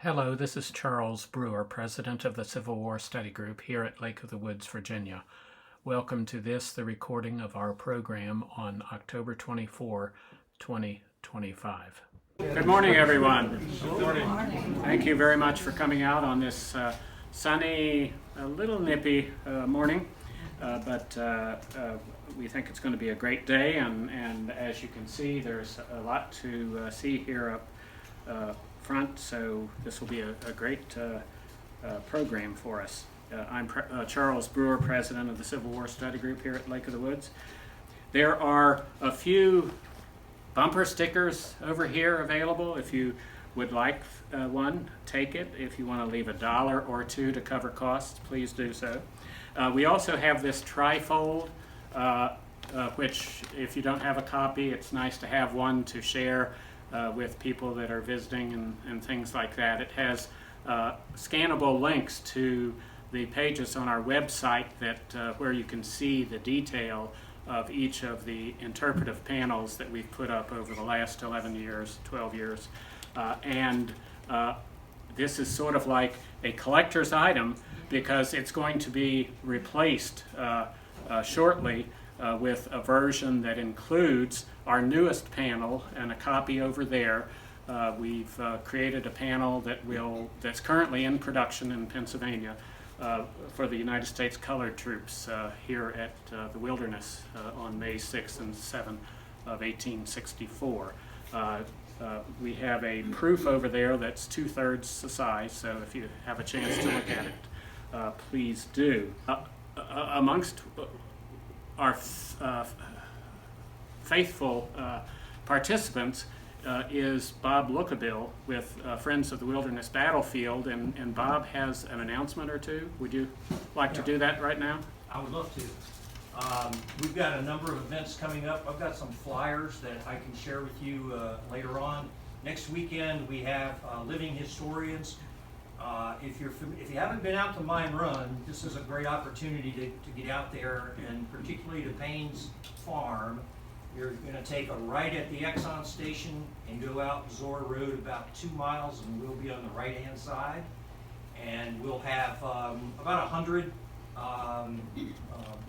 Hello, this is Charles Brewer, President of the Civil War Study Group here at Lake of the Woods, Virginia. Welcome to the recording of our program on October 24, 2025. Good morning, everyone. Good morning. Thank you very much for coming out on this sunny, a little nippy morning, but we think it's going to be a great day, and as you can see, there's a lot to see here up front, so this will be a great program for us. I'm Charles Brewer, President of the Civil War Study Group here at Lake of the Woods. There are a few bumper stickers over here available. If you would like one, take it. If you want to leave $1 or $2 to cover costs, please do so. We also have this trifold, which if you don't have a copy, it's nice to have one to share with people that are visiting and things like that. It has scannable links to the pages on our website that where you can see the detail of each of the interpretive panels that we've put up over the last 12 years. This is sort of like a collector's item because it's going to be replaced shortly with a version that includes our newest panel and a copy over there. We've created a panel that's currently in production in Pennsylvania for the United States Colored Troops here at the Wilderness on May 6th and 7th of 1864. We have a proof over there that's 2/3 the size, so if you have a chance to look at it, please do. Amongst our faithful participants is Bob Lookabill with Friends of the Wilderness Battlefield, and Bob has an announcement or two. Would you like to do that right now? I would love to. We've got a number of events coming up. I've got some flyers that I can share with you later on. Next weekend we have Living Historians. If you haven't been out to Mine Run, this is a great opportunity to get out there, and particularly to Payne's Farm. You're going to take a right at the Exxon station and go out Zora Road about 2 miles, and we'll be on the right-hand side. And we'll have about 100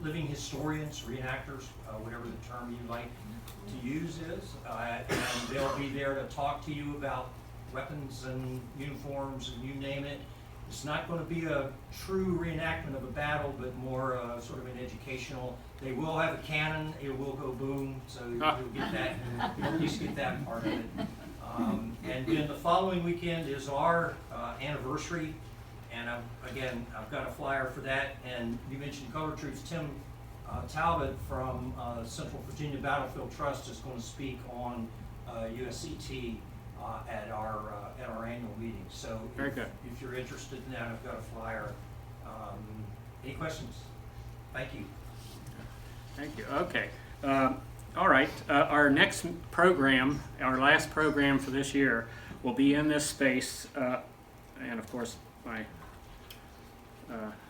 living historians, reenactors, whatever the term you like to use is, and they'll be there to talk to you about weapons and uniforms and you name it. It's not going to be a true reenactment of a battle, but more sort of an educational. They will have a cannon, it will go boom, so you'll get that, you'll at least get that part of it. And then the following weekend is our anniversary, and I've got a flyer for that. And you mentioned Colored Troops. Tim Talbot from Central Virginia Battlefield Trust is going to speak on USCT at our annual meeting. So Very good. If you're interested in that, I've got a flyer. Any questions? Thank you. Thank you. Okay. All right. Our next program, our last program for this year, will be in this space, and of course my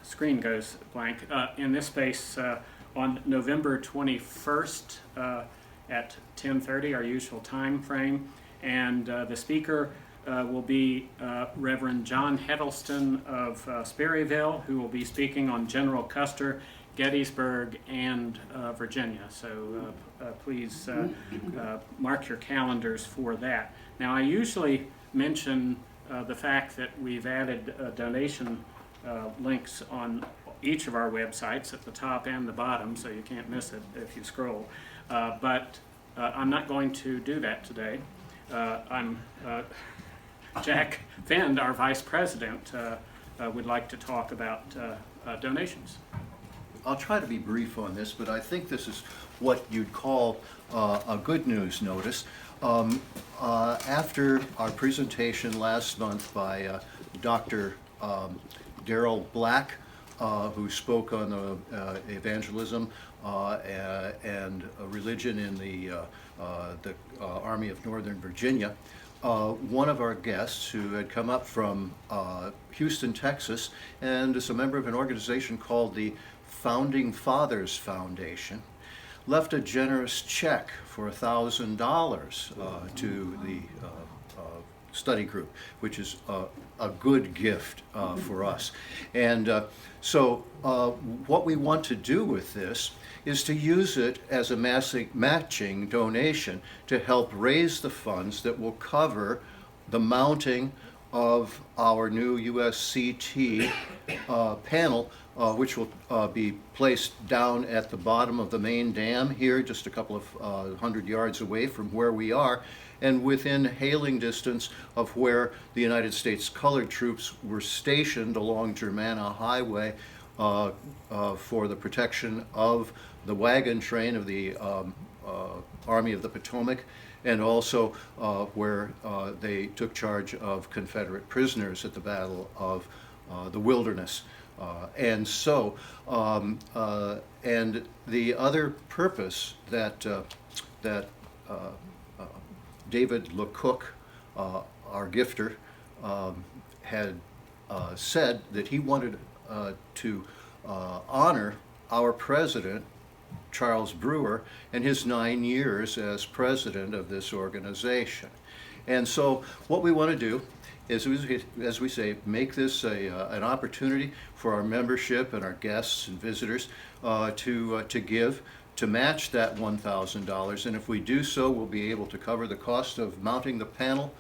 screen goes blank, in this space on November 21st at 10:30, our usual time frame. And the speaker will be Reverend John Heddleston of Sperryville, who will be speaking on General Custer, Gettysburg, and Virginia. So please mark your calendars for that. Now, I usually mention the fact that we've added donation links on each of our websites at the top and the bottom, so you can't miss it if you scroll. But I'm not going to do that today. Jack Fend, our Vice President, would like to talk about donations. I'll try to be brief on this, but I think this is what you'd call a good news notice. After our presentation last month by Dr. Darrell Black, who spoke on the evangelism and religion in the Army of Northern Virginia, one of our guests who had come up from Houston, Texas, and is a member of an organization called the Founding Fathers Foundation, left a generous check for $1,000 to the study group, which is a good gift for us. And so what we want to do with this is to use it as a matching donation to help raise the funds that will cover the mounting of our new USCT panel, which will be placed down at the bottom of the main dam here, just a couple of 100 yards away from where we are, and within hailing distance of where the United States colored troops were stationed along Germanna Highway for the protection of the wagon train of the Army of the Potomac, and also where they took charge of Confederate prisoners at the Battle of the Wilderness. And so, and the other purpose that David LeCook, our gifter, had said that he wanted to honor our president, Charles Brewer, and his 9 years as president of this organization. And so what we want to do is, as we say, make this an opportunity for our membership and our guests and visitors to give, to match that $1,000. And if we do so, we'll be able to cover the cost of mounting the panel,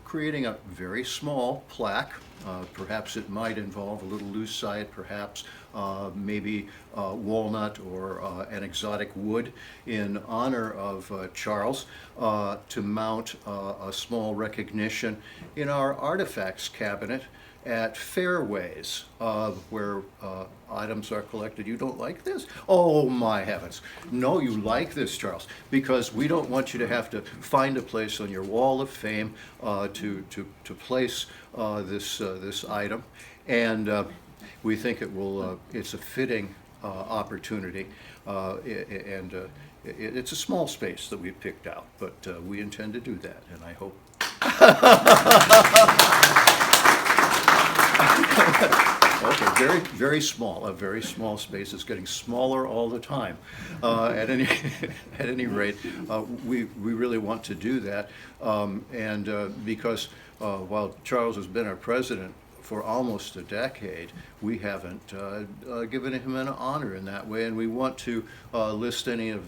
creating a very small plaque. Perhaps it might involve a little loose side, perhaps maybe walnut or an exotic wood in honor of Charles, to mount a small recognition in our artifacts cabinet at fairways where items are collected. You don't like this? Oh my heavens. No, you like this, Charles, because we don't want you to have to find a place on your wall of fame to place this item. And we think it will, it's a fitting opportunity, and it's a small space that we've picked out, but we intend to do that, and I hope. Okay, very small, a very small space. It's getting smaller all the time. At any rate, we really want to do that, and because while Charles has been our president for almost a decade, we haven't given him an honor in that way, and we want to list any of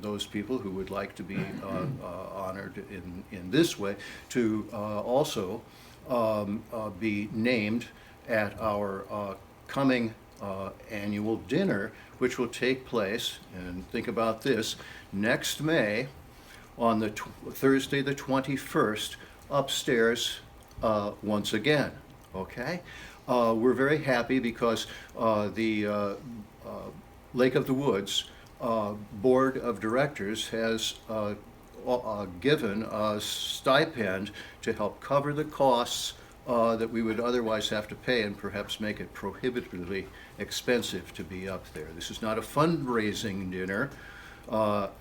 those people who would like to be honored in this way to also be named at our coming annual dinner, which will take place, and think about this, next May on the Thursday the 21st, upstairs once again. Okay? We're very happy because the Lake of the Woods Board of Directors has given a stipend to help cover the costs that we would otherwise have to pay, and perhaps make it prohibitively expensive to be up there. This is not a fundraising dinner.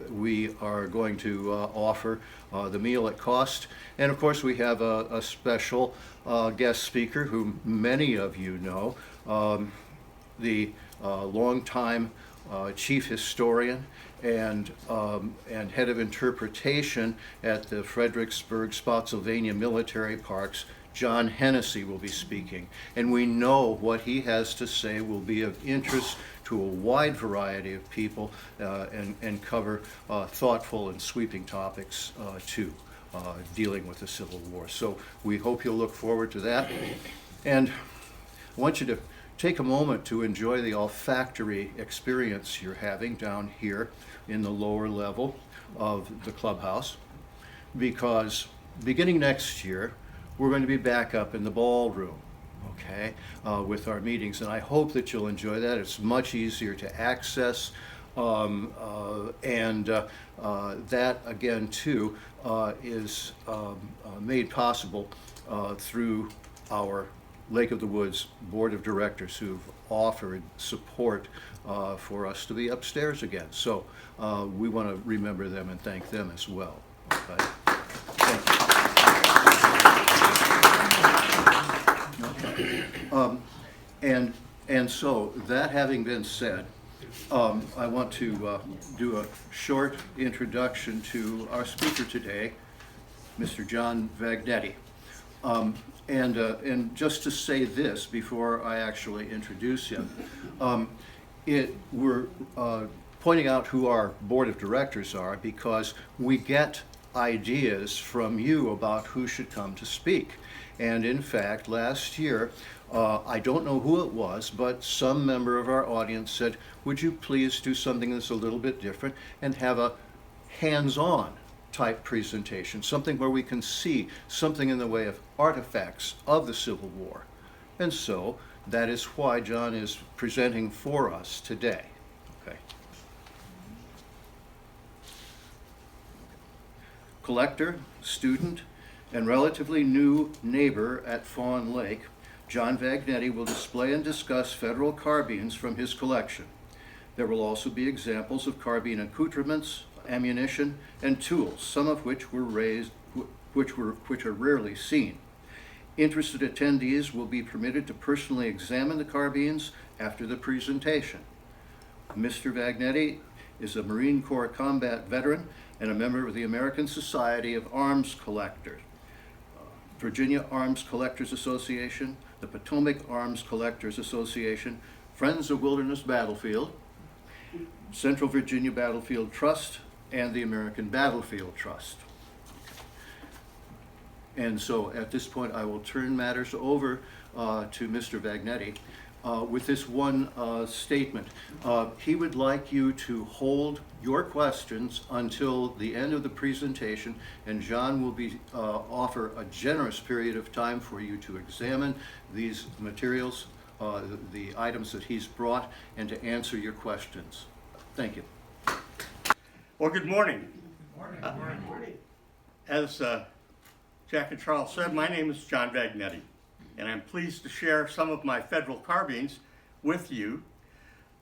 We are going to offer the meal at cost, and of course we have a special guest speaker who many of you know, the longtime chief historian and head of interpretation at the Fredericksburg, Spotsylvania Military Parks, John Hennessy, will be speaking, and we know what he has to say will be of interest to a wide variety of people, and cover thoughtful and sweeping topics too, dealing with the Civil War. So we hope you'll look forward to that, and I want you to take a moment to enjoy the olfactory experience you're having down here in the lower level of the clubhouse, because beginning next year, we're going to be back up in the ballroom, okay, with our meetings, and I hope that you'll enjoy that. It's much easier to access, and that, again, too, is made possible through our Lake of the Woods Board of Directors, who've offered support for us to be upstairs again. So we want to remember them and thank them as well. Okay? Thank you. And so, that having been said, I want to do a short introduction to our speaker today, Mr. John Vagnetti. And just to say this before I actually introduce him, we're pointing out who our board of directors are because we get ideas from you about who should come to speak. And in fact, last year, I don't know who it was, but some member of our audience said, would you please do something that's a little bit different and have a hands-on type presentation, something where we can see something in the way of artifacts of the Civil War. And so that is why John is presenting for us today. Okay. Collector, student, and relatively new neighbor at Fawn Lake, John Vagnetti will display and discuss federal carbines from his collection. There will also be examples of carbine accoutrements, ammunition, and tools, some of which are rarely seen. Interested attendees will be permitted to personally examine the carbines after the presentation. Mr. Vagnetti is a Marine Corps combat veteran and a member of the American Society of Arms Collectors, Virginia Arms Collectors Association, the Potomac Arms Collectors Association, Friends of Wilderness Battlefield, Central Virginia Battlefield Trust, and the American Battlefield Trust. And so at this point, I will turn matters over to Mr. Vagnetti with this one statement. He would like you to hold your questions until the end of the presentation, and John will offer a generous period of time for you to examine these materials, the items that he's brought, and to answer your questions. Thank you. Well, good morning. Good morning. As Jack and Charles said, my name is John Vagnetti, and I'm pleased to share some of my federal carbines with you.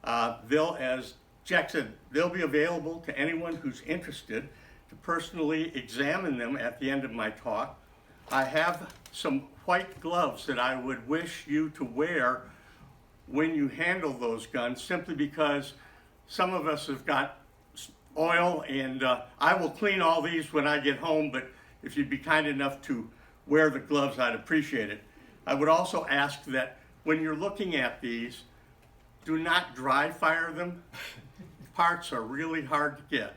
As Jack said, they'll be available to anyone who's interested to personally examine them at the end of my talk. I have some white gloves that I would wish you to wear when you handle those guns, simply because some of us have got oil, and I will clean all these when I get home, but if you'd be kind enough to wear the gloves, I'd appreciate it. I would also ask that when you're looking at these, do not dry fire them. Parts are really hard to get.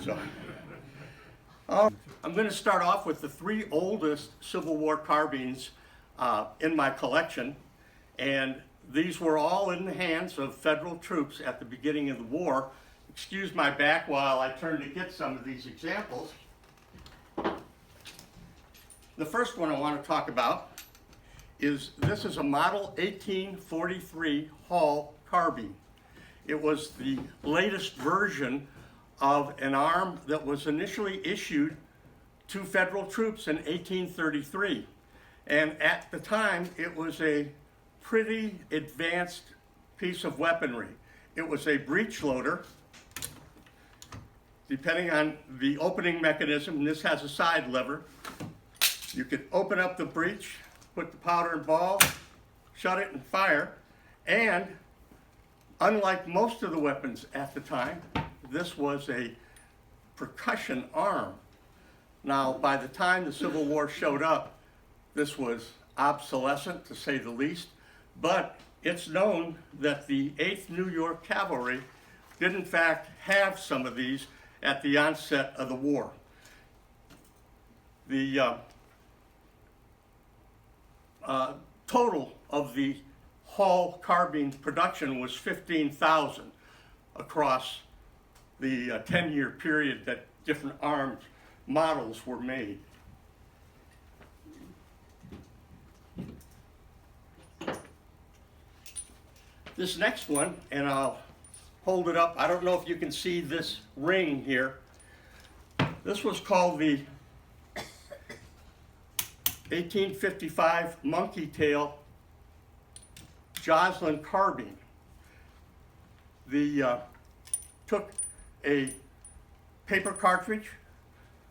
So, I'm going to start off with the three oldest Civil War carbines in my collection, and these were all in the hands of federal troops at the beginning of the war. Excuse my back while I turn to get some of these examples. The first one I want to talk about is this is a model 1843 Hall carbine. It was the latest version of an arm that was initially issued to federal troops in 1833. And at the time, it was a pretty advanced piece of weaponry. It was a breech loader. Depending on the opening mechanism, this has a side lever. You could open up the breech, put the powder and ball, shut it and fire. And unlike most of the weapons at the time, this was a percussion arm. Now, by the time the Civil War showed up, this was obsolescent, to say the least, but it's known that the 8th New York Cavalry did in fact have some of these at the onset of the war. The total of the Hall carbine production was 15,000 across the 10-year period that different arms models were made. This next one, and I'll hold it up. I don't know if you can see this ring here. This was called the 1855 Monkey Tail Joslin carbine. Took a paper cartridge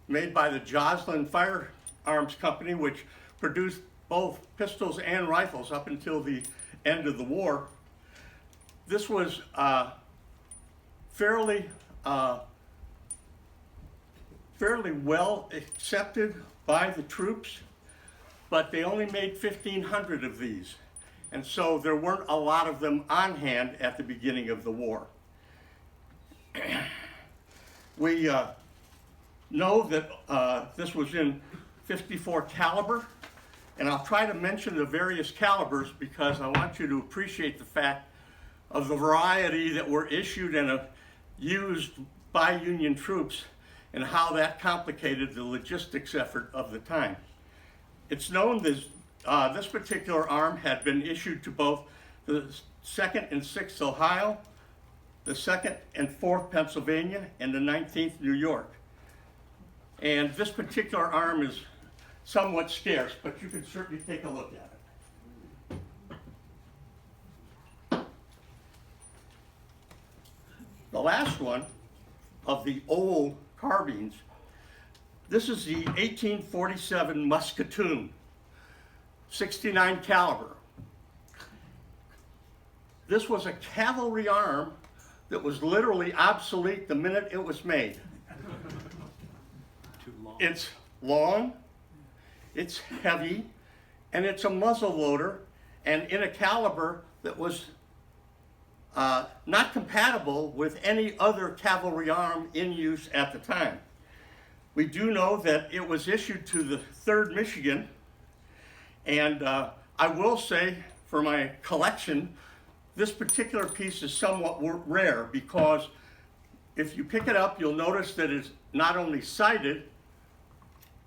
made by the Joslin Firearms Company, which produced both pistols and rifles up until the end of the war. This was fairly fairly well accepted by the troops, but they only made 1,500 of these. And so there weren't a lot of them on hand at the beginning of the war. We know that this was in 54 caliber, and I'll try to mention the various calibers because I want you to appreciate the fact of the variety that were issued and used by Union troops and how that complicated the logistics effort of the time. It's known that this particular arm had been issued to both the 2nd and 6th Ohio, the 2nd and 4th Pennsylvania, and the 19th New York. And this particular arm is somewhat scarce, but you can certainly take a look at it. The last one of the old carbines, this is the 1847 Musketoon, 69 caliber. This was a cavalry arm that was literally obsolete the minute it was made. Too long. It's long, it's heavy, and it's a muzzle loader, and in a caliber that was not compatible with any other cavalry arm in use at the time. We do know that it was issued to the 3rd Michigan, and I will say for my collection, this particular piece is somewhat rare because if you pick it up, you'll notice that it's not only sighted,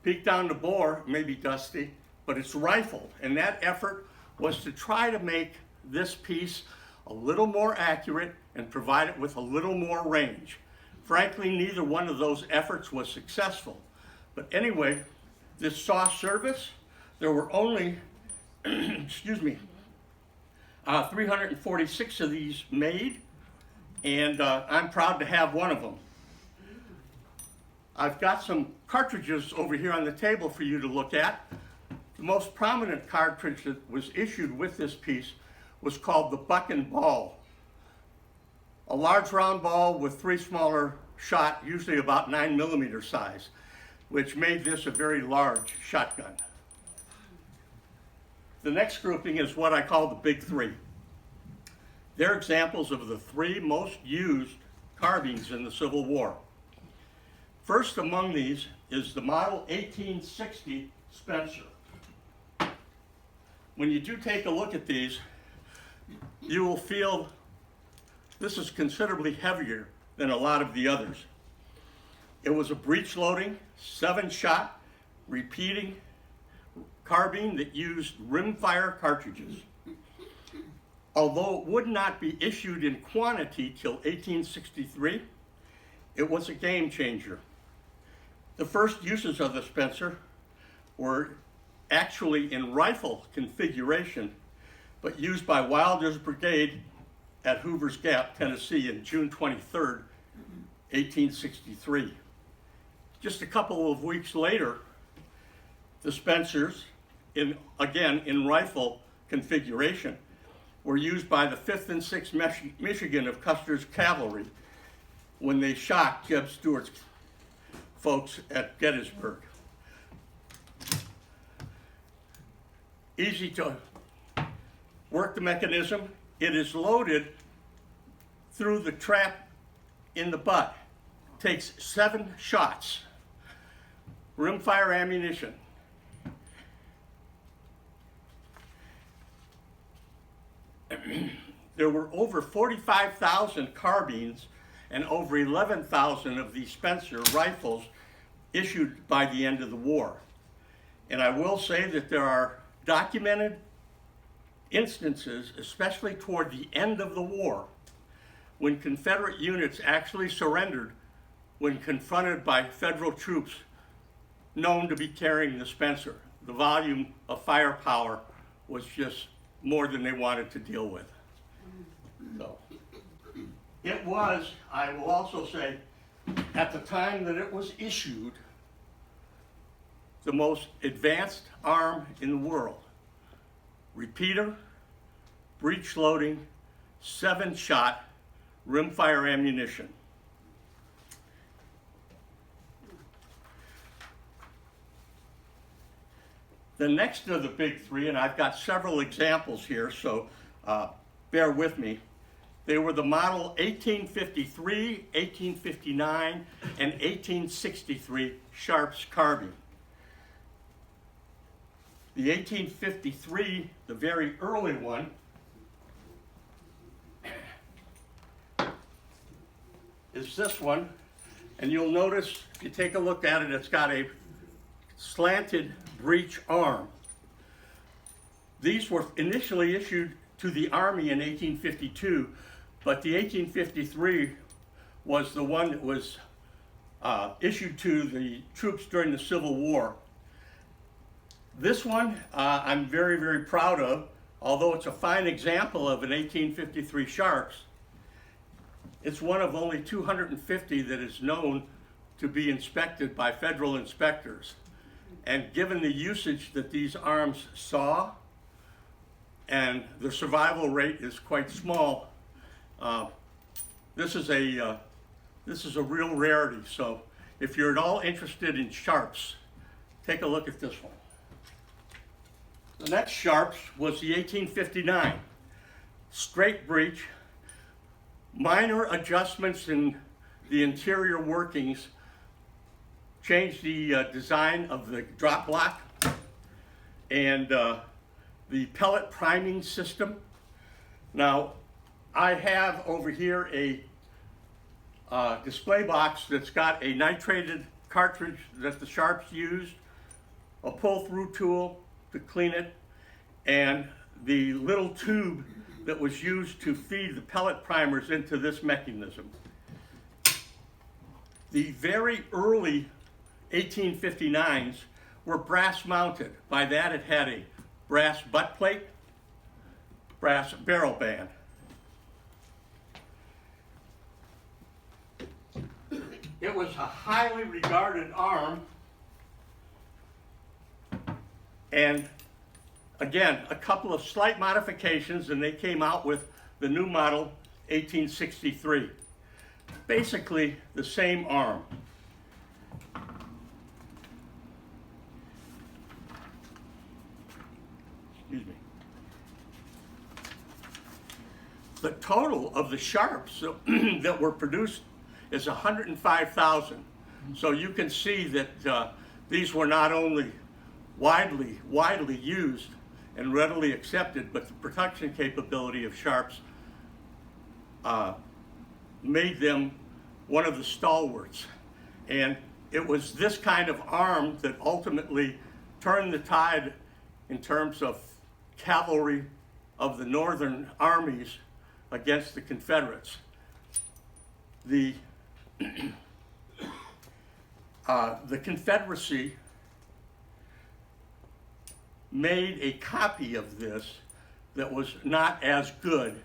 peek down the bore, maybe dusty, but it's rifled. And that effort was to try to make this piece a little more accurate and provide it with a little more range. Frankly, neither one of those efforts was successful. But anyway, this saw service. There were only, excuse me, 346 of these made, and I'm proud to have one of them. I've got some cartridges over here on the table for you to look at. The most prominent cartridge that was issued with this piece was called the Buck and Ball. A large round ball with 3 smaller shot, usually about 9mm size, which made this a very large shotgun. The next grouping is what I call the Big Three. They're examples of the 3 most used carbines in the Civil War. First among these is the model 1860 Spencer. When you do take a look at these, you will feel this is considerably heavier than a lot of the others. It was a breech loading, 7-shot, repeating carbine that used rimfire cartridges. Although it would not be issued in quantity till 1863, it was a game changer. The first uses of the Spencer were actually in rifle configuration, but used by Wilder's Brigade at Hoover's Gap, Tennessee, in June 23rd, 1863. Just a couple of weeks later, the Spencers, again in rifle configuration, were used by the 5th and 6th Michigan of Custer's Cavalry when they shot Jeb Stuart's folks at Gettysburg. Easy to work the mechanism. It is loaded through the trap in the butt. Takes 7 shots. Rimfire ammunition. There were over 45,000 carbines and over 11,000 of these Spencer rifles issued by the end of the war. And I will say that there are documented instances, especially toward the end of the war, when Confederate units actually surrendered when confronted by Federal troops known to be carrying the Spencer. The volume of firepower was just more than they wanted to deal with. So, it was, I will also say, at the time that it was issued, the most advanced arm in the world. Repeater, breech loading, 7-shot rimfire ammunition. The next of the big three, and I've got several examples here, so bear with me. They were the model 1853, 1859, and 1863 Sharps carbine. The 1853, the very early one, is this one, and you'll notice, if you take a look at it, it's got a slanted breech arm. These were initially issued to the Army in 1852, but the 1853 was the one that was issued to the troops during the Civil War. This one I'm very, very proud of, although it's a fine example of an 1853 Sharps. It's one of only 250 that is known to be inspected by federal inspectors. And given the usage that these arms saw, and the survival rate is quite small, this is a real rarity. So if you're at all interested in Sharps, take a look at this one. The next Sharps was the 1859. Straight breech, minor adjustments in the interior workings, changed the design of the drop block and the pellet priming system. Now, I have over here a display box that's got a nitrated cartridge that the Sharps used, a pull-through tool to clean it, and the little tube that was used to feed the pellet primers into this mechanism. The very early 1859s were brass mounted. By that it had a brass butt plate, brass barrel band. It was a highly regarded arm, and again, a couple of slight modifications, and they came out with the new model 1863. Basically the same arm. Excuse me. The total of the Sharps that were produced is 105,000. So you can see that these were not only widely used and readily accepted, but the production capability of Sharps made them one of the stalwarts. And it was this kind of arm that ultimately turned the tide in terms of cavalry of the northern armies against the Confederates. The Confederacy made a copy of this that was not as good,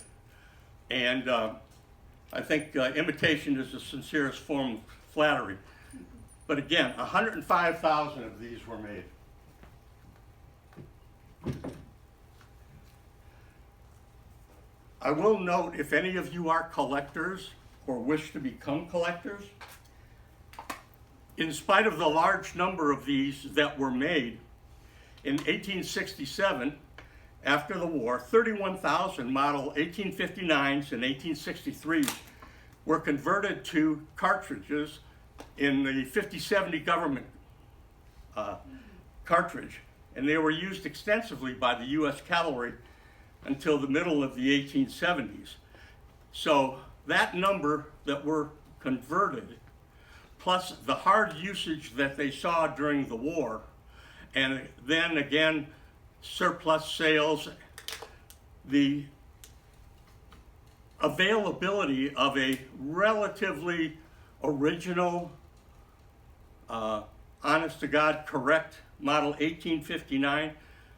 and I think imitation is the sincerest form of flattery. But again, 105,000 of these were made. I will note, if any of you are collectors or wish to become collectors, in spite of the large number of these that were made, in 1867, after the war, 31,000 model 1859s and 1863s were converted to cartridges in the 50-70 government cartridge, and they were used extensively by the U.S. Cavalry until the middle of the 1870s. So that number that were converted, plus the hard usage that they saw during the war, and then again surplus sales, the availability of a relatively original, honest to God, correct model 1859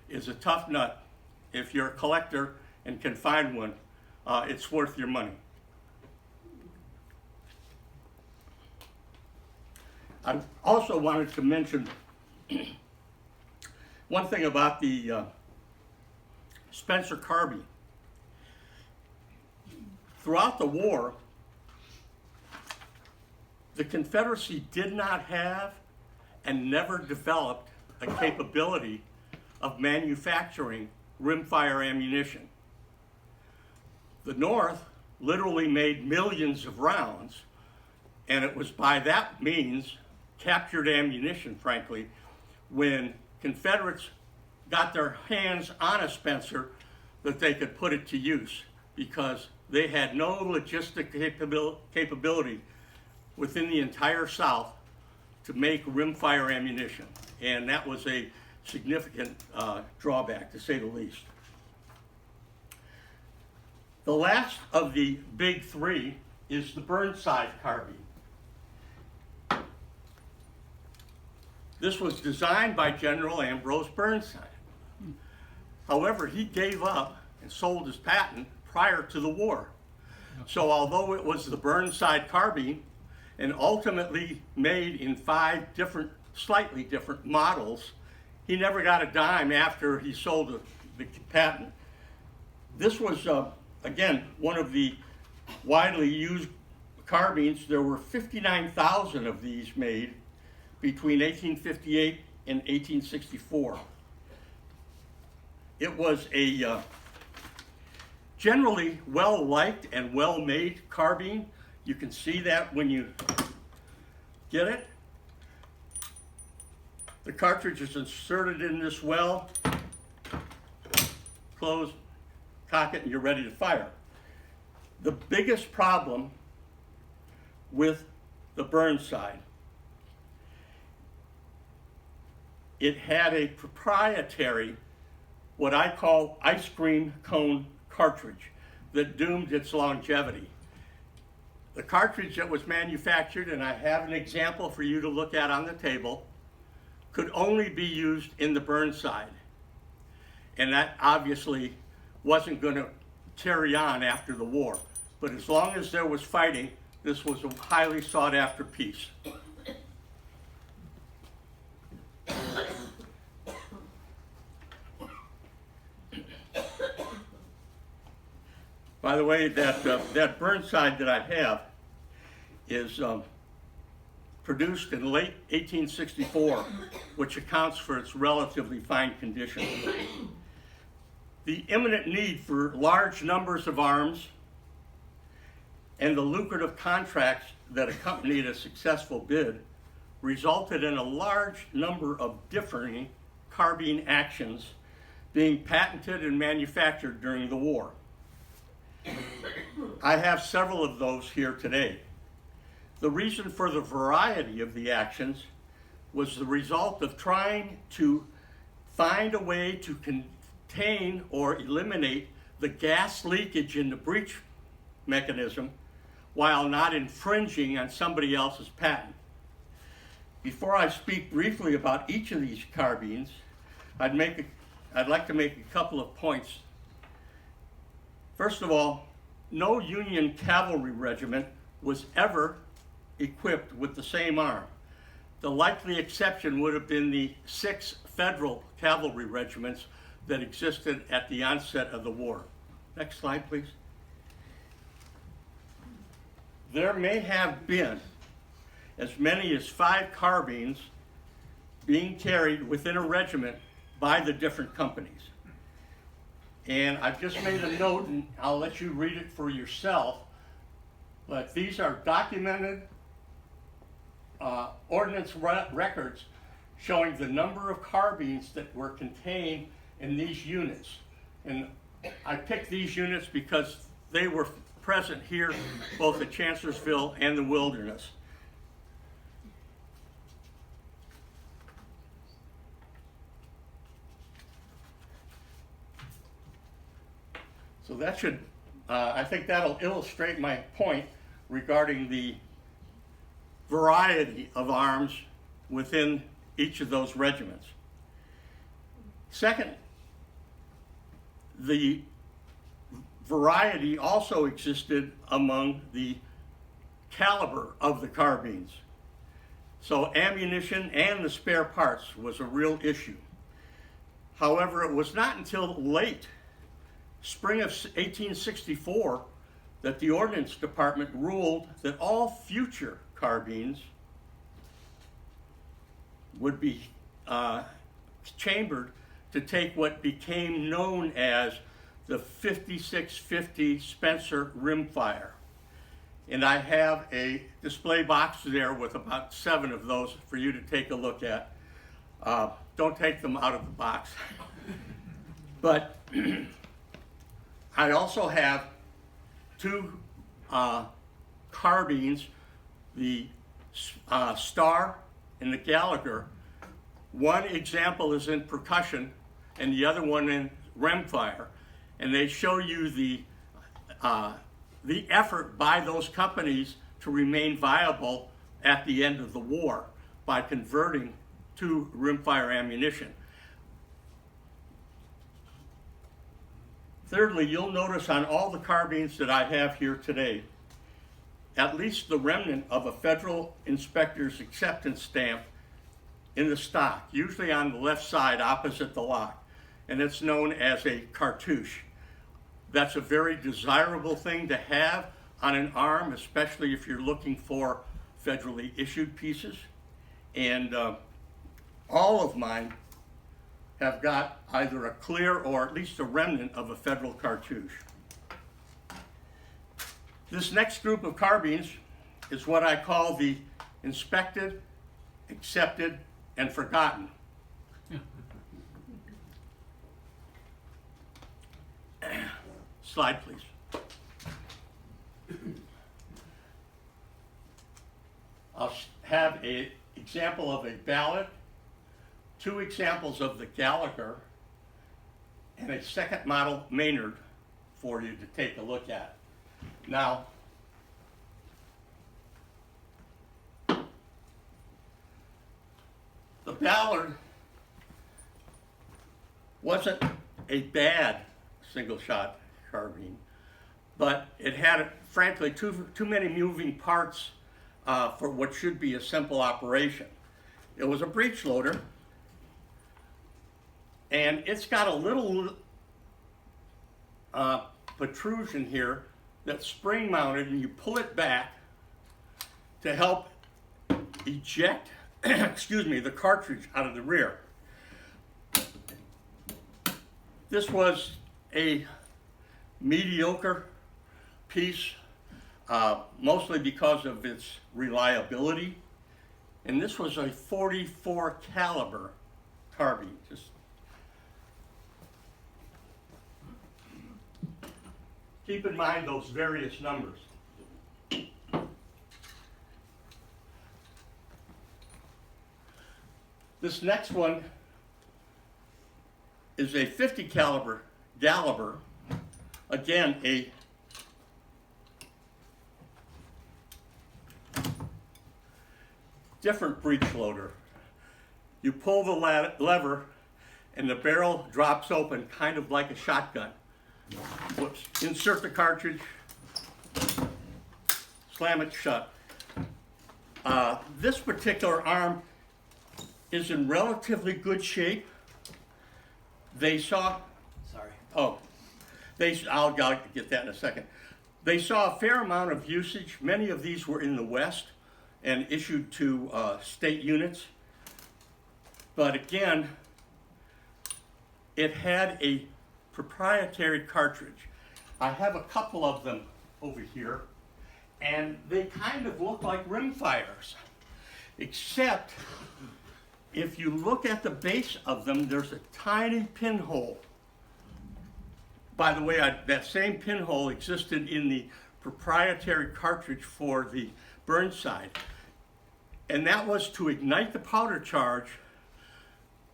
is a tough nut. If you're a collector and can find one, it's worth your money. I also wanted to mention one thing about the Spencer carbine. Throughout the war, the Confederacy did not have and never developed a capability of manufacturing rimfire ammunition. The North literally made millions of rounds, and it was by that means, captured ammunition, frankly, when Confederates got their hands on a Spencer, that they could put it to use, because they had no logistic capability within the entire South to make rimfire ammunition. And that was a significant drawback, to say the least. The last of the big three is the Burnside carbine. This was designed by General Ambrose Burnside. However, he gave up and sold his patent prior to the war. So although it was the Burnside carbine and ultimately made in 5 different, slightly different models, he never got a dime after he sold the patent. This was, again, one of the widely used carbines. There were 59,000 of these made between 1858 and 1864. It was a generally well-liked and well-made carbine. You can see that when you get it. The cartridge is inserted in this well, close, cock it, and you're ready to fire. The biggest problem with the Burnside, it had a proprietary, what I call ice cream cone cartridge, that doomed its longevity. The cartridge that was manufactured, and I have an example for you to look at on the table, could only be used in the Burnside. And that obviously wasn't going to carry on after the war. But as long as there was fighting, this was a highly sought after piece. By the way, that Burnside that I have is produced in late 1864, which accounts for its relatively fine condition. The imminent need for large numbers of arms and the lucrative contracts that accompanied a successful bid resulted in a large number of differing carbine actions being patented and manufactured during the war. I have several of those here today. The reason for the variety of the actions was the result of trying to find a way to contain or eliminate the gas leakage in the breech mechanism while not infringing on somebody else's patent. Before I speak briefly about each of these carbines, I'd like to make a couple of points. First of all, no Union cavalry regiment was ever equipped with the same arm. The likely exception would have been the 6 federal cavalry regiments that existed at the onset of the war. Next slide, please. There may have been as many as 5 carbines being carried within a regiment by the different companies. And I've just made a note, and I'll let you read it for yourself, but these are documented ordnance records showing the number of carbines that were contained in these units. And I picked these units because they were present here, both at Chancellorsville and the Wilderness. So that should, I think that'll illustrate my point regarding the variety of arms within each of those regiments. Second, the variety also existed among the caliber of the carbines. So ammunition and the spare parts was a real issue. However, it was not until late spring of 1864 that the Ordnance Department ruled that all future carbines would be chambered to take what became known as the 5650 Spencer rimfire. And I have a display box there with about 7 of those for you to take a look at. Don't take them out of the box. But I also have 2 carbines, the Star and the Gallagher. One example is in percussion and the other one in rimfire. And they show you the effort by those companies to remain viable at the end of the war by converting to rimfire ammunition. Thirdly, you'll notice on all the carbines that I have here today, at least the remnant of a federal inspector's acceptance stamp in the stock, usually on the left side opposite the lock, and it's known as a cartouche. That's a very desirable thing to have on an arm, especially if you're looking for federally issued pieces. And all of mine have got either a clear or at least a remnant of a federal cartouche. This next group of carbines is what I call the inspected, accepted, and forgotten. Slide, please. I'll have an example of a Ballard, 2 examples of the Gallagher, and a second model Maynard for you to take a look at. Now, the Ballard wasn't a bad single-shot carbine, but it had, frankly, too many moving parts for what should be a simple operation. It was a breech loader, and it's got a little protrusion here that's spring mounted, and you pull it back to help eject excuse me, the cartridge out of the rear. This was a mediocre piece, mostly because of its reliability, and this was a 44 caliber carbine. Just keep in mind those various numbers. This next one is a 50 caliber Gallagher, again a different breech loader. You pull the lever and the barrel drops open kind of like a shotgun. Whoops. Insert the cartridge, slam it shut. This particular arm is in relatively good shape. They saw, I'll get that in a second. They saw a fair amount of usage. Many of these were in the West and issued to state units. But again, it had a proprietary cartridge. I have a couple of them over here, and they kind of look like rimfires, except if you look at the base of them, there's a tiny pinhole. By the way, that same pinhole existed in the proprietary cartridge for the Burnside. And that was to ignite the powder charge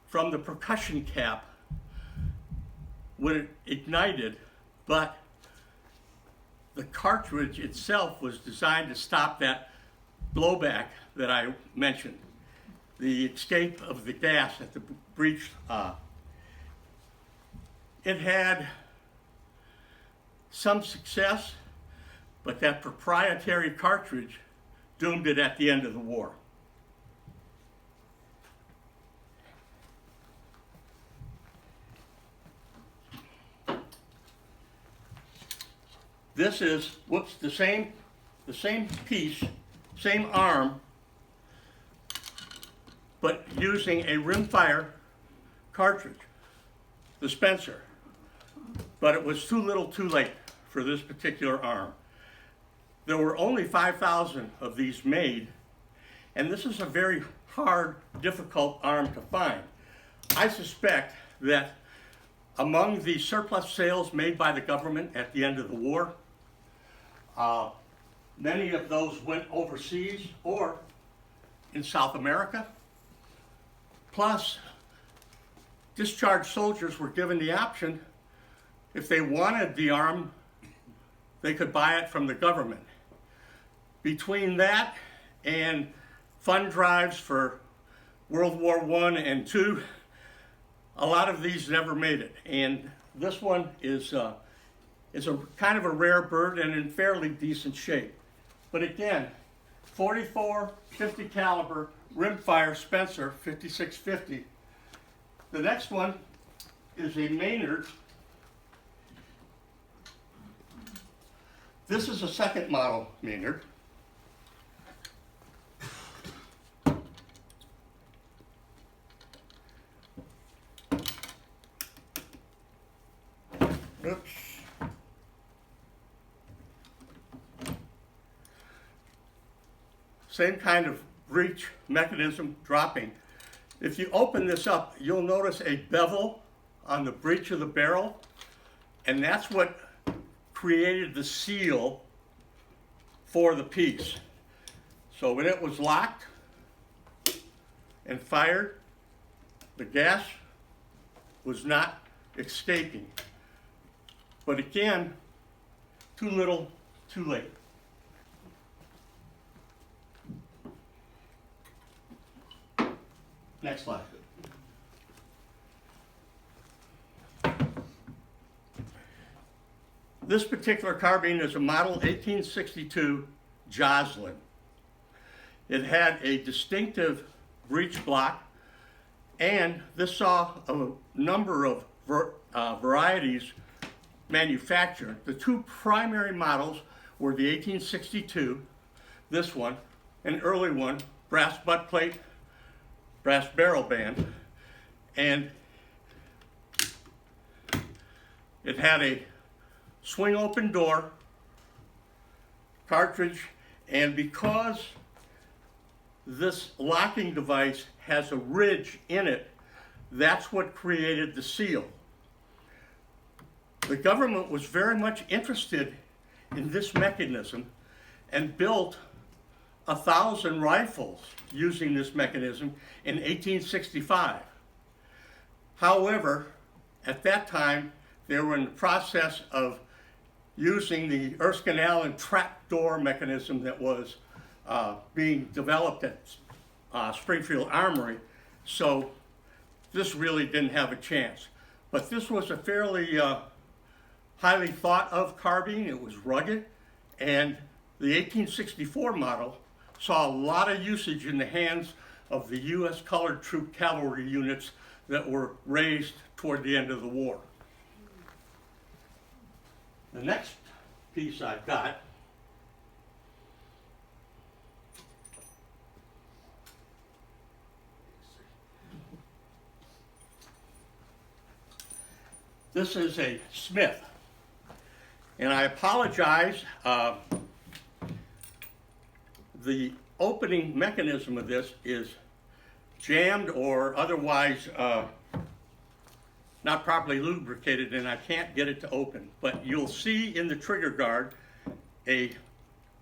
from the percussion cap when it ignited, but the cartridge itself was designed to stop that blowback that I mentioned, the escape of the gas at the breech. It had some success, but that proprietary cartridge doomed it at the end of the war. This is, the same piece, same arm, but using a rimfire cartridge. the Spencer, but it was too little too late for this particular arm. There were only 5,000 of these made, and this is a very hard, difficult arm to find. I suspect that among the surplus sales made by the government at the end of the war, many of those went overseas or in South America. Plus, discharged soldiers were given the option, if they wanted the arm, they could buy it from the government. Between that and fund drives for World War I and II, a lot of these never made it. And this one is a kind of a rare bird and in fairly decent shape. But again, 44, 50 caliber rimfire Spencer 5650. The next one is a Maynard. This is a second model Maynard. Oops. Same kind of breech mechanism dropping. If you open this up, you'll notice a bevel on the breech of the barrel, and that's what created the seal for the piece. So when it was locked and fired, the gas was not escaping. But again, too little, too late. Next slide. This particular carbine is a model 1862 Joslin. It had a distinctive breech block, and this saw a number of varieties manufactured. The two primary models were the 1862, this one, an early one, brass butt plate, brass barrel band, and it had a swing open door, cartridge, and because this locking device has a ridge in it, that's what created the seal. The government was very much interested in this mechanism and built 1,000 rifles using this mechanism in 1865. However, at that time, they were in the process of using the Erskine Allen trapdoor mechanism that was being developed at Springfield Armory, so this really didn't have a chance. But this was a fairly highly thought of carbine. It was rugged, and the 1864 model saw a lot of usage in the hands of the U.S. colored troop cavalry units that were raised toward the end of the war. The next piece I've got this is a Smith, and I apologize, the opening mechanism of this is jammed or otherwise not properly lubricated, and I can't get it to open. But you'll see in the trigger guard a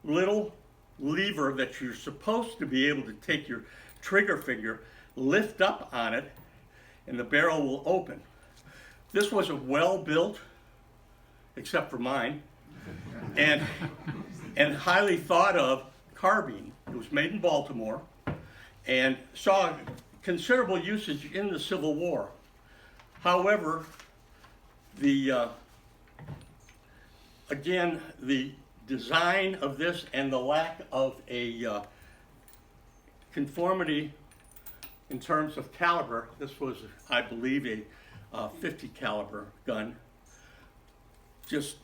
little lever that you're supposed to be able to take your trigger finger, lift up on it, and the barrel will open. This was a well-built, except for mine, and highly thought of carbine. It was made in Baltimore and saw considerable usage in the Civil War. However, again, the design of this and the lack of a conformity in terms of caliber, this was, I believe, a 50 caliber gun, just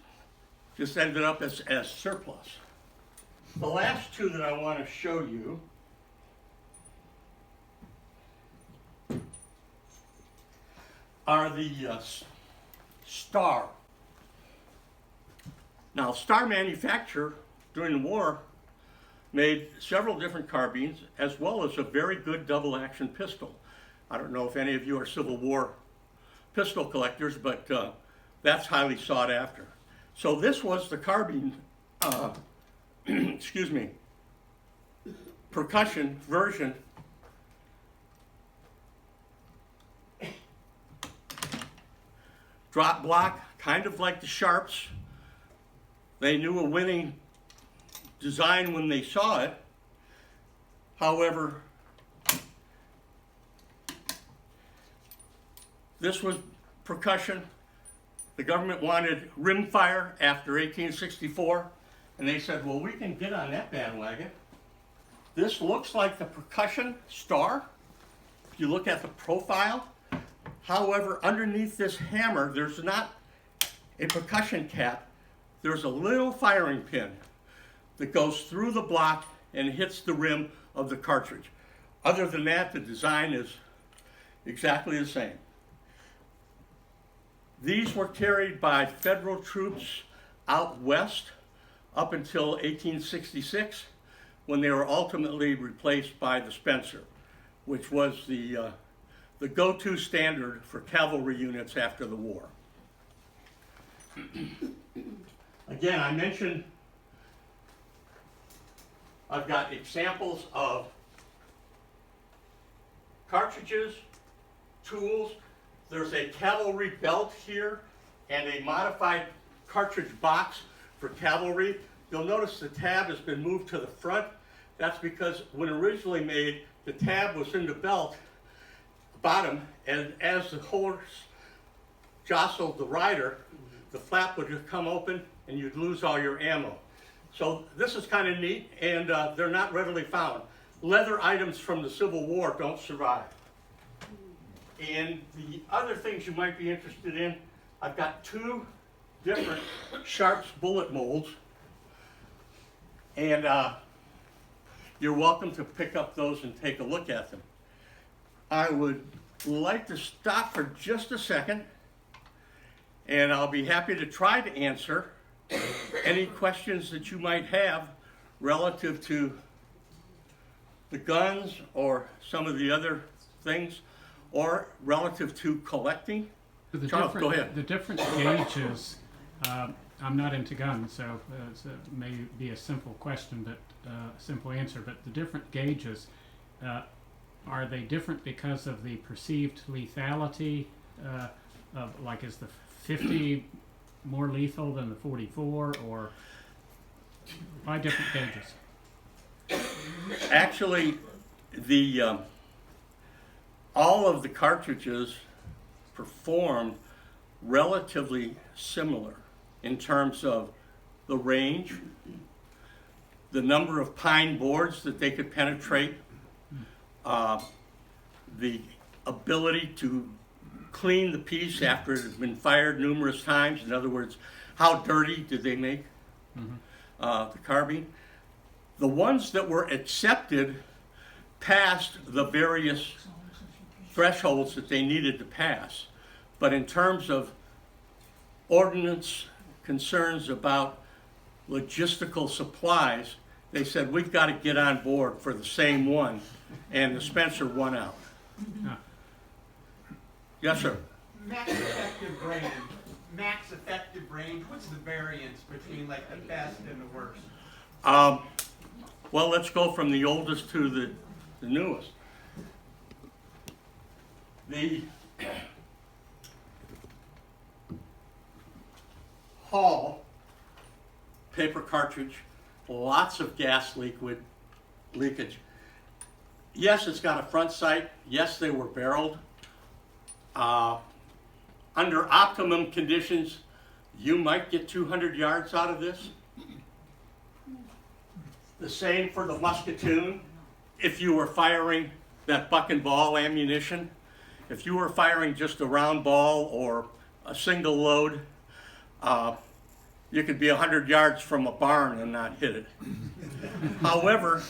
ended up as surplus. The last two that I want to show you are the Star. Now, Star manufacturer during the war made several different carbines as well as a very good double action pistol. I don't know if any of you are Civil War pistol collectors, but that's highly sought after. So this was the carbine, excuse me, percussion version. Drop block, kind of like the Sharps. They knew a winning design when they saw it. However, this was percussion. The government wanted rimfire after 1864, and they said, well, we can get on that bandwagon. This looks like the percussion Star, if you look at the profile. However, underneath this hammer, there's not a percussion cap. There's a little firing pin that goes through the block and hits the rim of the cartridge. Other than that, the design is exactly the same. These were carried by federal troops out west up until 1866, when they were ultimately replaced by the Spencer, which was the go-to standard for cavalry units after the war. Again, I mentioned I've got examples of cartridges, tools. There's a cavalry belt here and a modified cartridge box for cavalry. You'll notice the tab has been moved to the front. That's because when originally made, the tab was in the belt bottom, and as the horse jostled the rider, the flap would just come open and you'd lose all your ammo. So this is kind of neat, and they're not readily found. Leather items from the Civil War don't survive. And the other things you might be interested in, I've got two different Sharps bullet molds, and you're welcome to pick up those and take a look at them. I would like to stop for just a second, and I'll be happy to try to answer any questions that you might have relative to the guns or some of the other things, or relative to collecting. Charles, go ahead. The different gauges, I'm not into guns, so it may be a simple question, but simple answer, but the different gauges, are they different because of the perceived lethality of, like, is the 50 more lethal than the 44, or why different gauges? Actually, the all of the cartridges perform relatively similar in terms of the range, the number of pine boards that they could penetrate, the ability to clean the piece after it had been fired numerous times. In other words, how dirty did they make the carbine? The ones that were accepted passed the various thresholds that they needed to pass. But in terms of ordnance concerns about logistical supplies, they said, we've got to get on board for the same one, and the Spencer won out. Yes, sir. Max effective range, what's the variance between like the best and the worst? Well, let's go from the oldest to the newest. The Hall paper cartridge, lots of gas leakage. Yes, it's got a front sight. Yes, they were barreled. Under optimum conditions, you might get 200 yards out of this. The same for the musketoon. If you were firing that buck and ball ammunition, if you were firing just a round ball or a single load, you could be 100 yards from a barn and not hit it. However,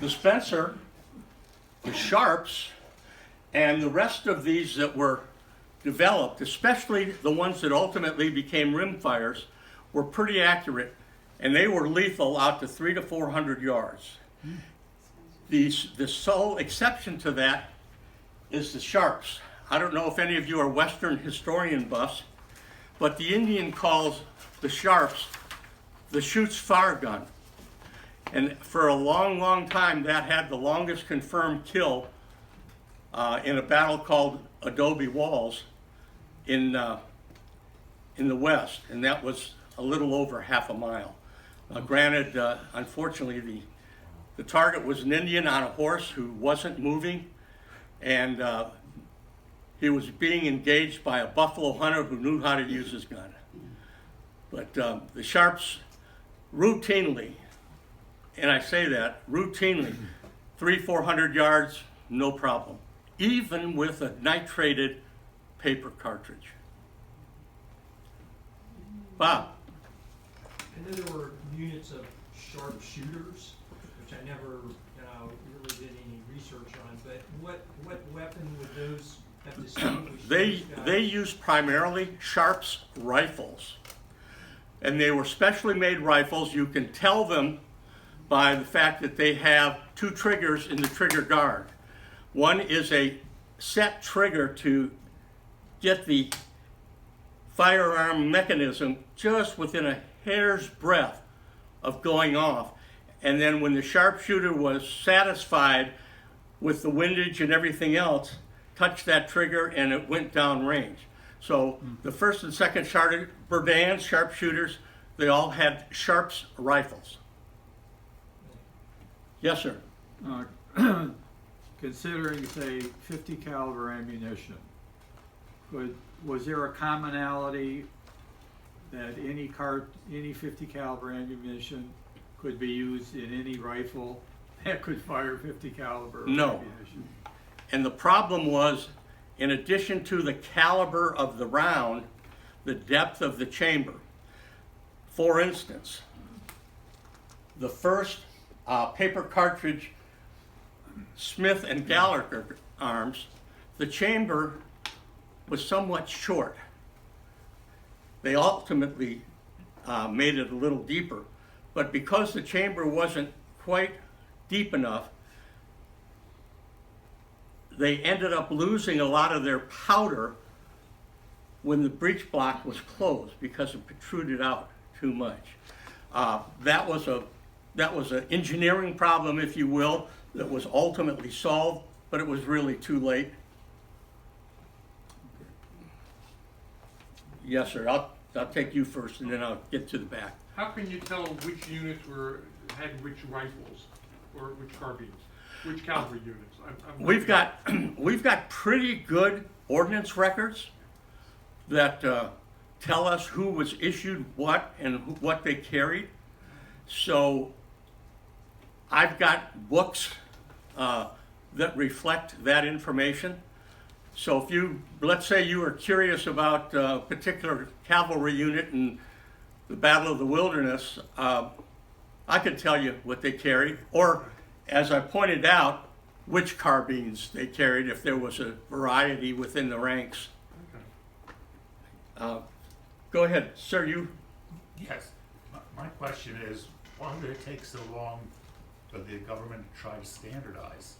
the Spencer, the Sharps, and the rest of these that were developed, especially the ones that ultimately became rimfires, were pretty accurate, and they were lethal out to 300 to 400 yards. The sole exception to that is the sharps. I don't know if any of you are Western historian buffs, but the Indian calls the sharps the shoots fire gun. And for a long, long time, that had the longest confirmed kill in a battle called Adobe Walls in the West, and that was a little over half a mile. Granted, unfortunately, the target was an Indian on a horse who wasn't moving, and he was being engaged by a buffalo hunter who knew how to use his gun. But the sharps routinely, and I say that, routinely, 300-400 yards, no problem, even with a nitrated paper cartridge. Bob? I know there were units of sharpshooters, which I never really did any research on, but what weapon would those have distinguished? They used primarily Sharps rifles, and they were specially made rifles. You can tell them by the fact that they have two triggers in the trigger guard. One is a set trigger to get the firearm mechanism just within a hair's breadth of going off. And then when the sharpshooter was satisfied with the windage and everything else, touched that trigger and it went down range. So the first and second Burdans, sharpshooters, they all had Sharps rifles. Yes, sir. Considering, say, 50 caliber ammunition, was there a commonality that any 50 caliber ammunition could be used in any rifle that could fire 50 caliber No. ammunition? And the problem was, in addition to the caliber of the round, the depth of the chamber. For instance, the first paper cartridge Smith and Gallagher arms, the chamber was somewhat short. They ultimately made it a little deeper, but because the chamber wasn't quite deep enough, they ended up losing a lot of their powder when the breech block was closed because it protruded out too much. That was an engineering problem, if you will, that was ultimately solved, but it was really too late. Yes, sir. I'll take you first, and then I'll get to the back. How can you tell which units had which rifles or which carbines, which cavalry units? We've got pretty good ordnance records that tell us who was issued what and what they carried. So I've got books that reflect that information. So if you, let's say you were curious about a particular cavalry unit in the Battle of the Wilderness, I could tell you what they carried, or as I pointed out, which carbines they carried if there was a variety within the ranks. Go ahead, sir, you. Yes, my question is, why did it take so long for the government to try to standardize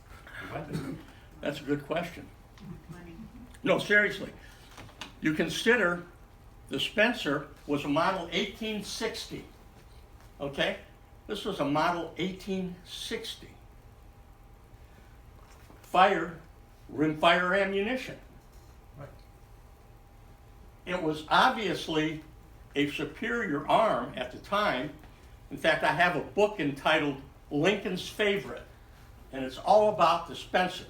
the weapon? That's a good question. No, seriously. You consider the Spencer was a model 1860, okay? This was a model 1860. Rimfire ammunition. Right. It was obviously a superior arm at the time. In fact, I have a book entitled Lincoln's Favorite, and it's all about the Spencer.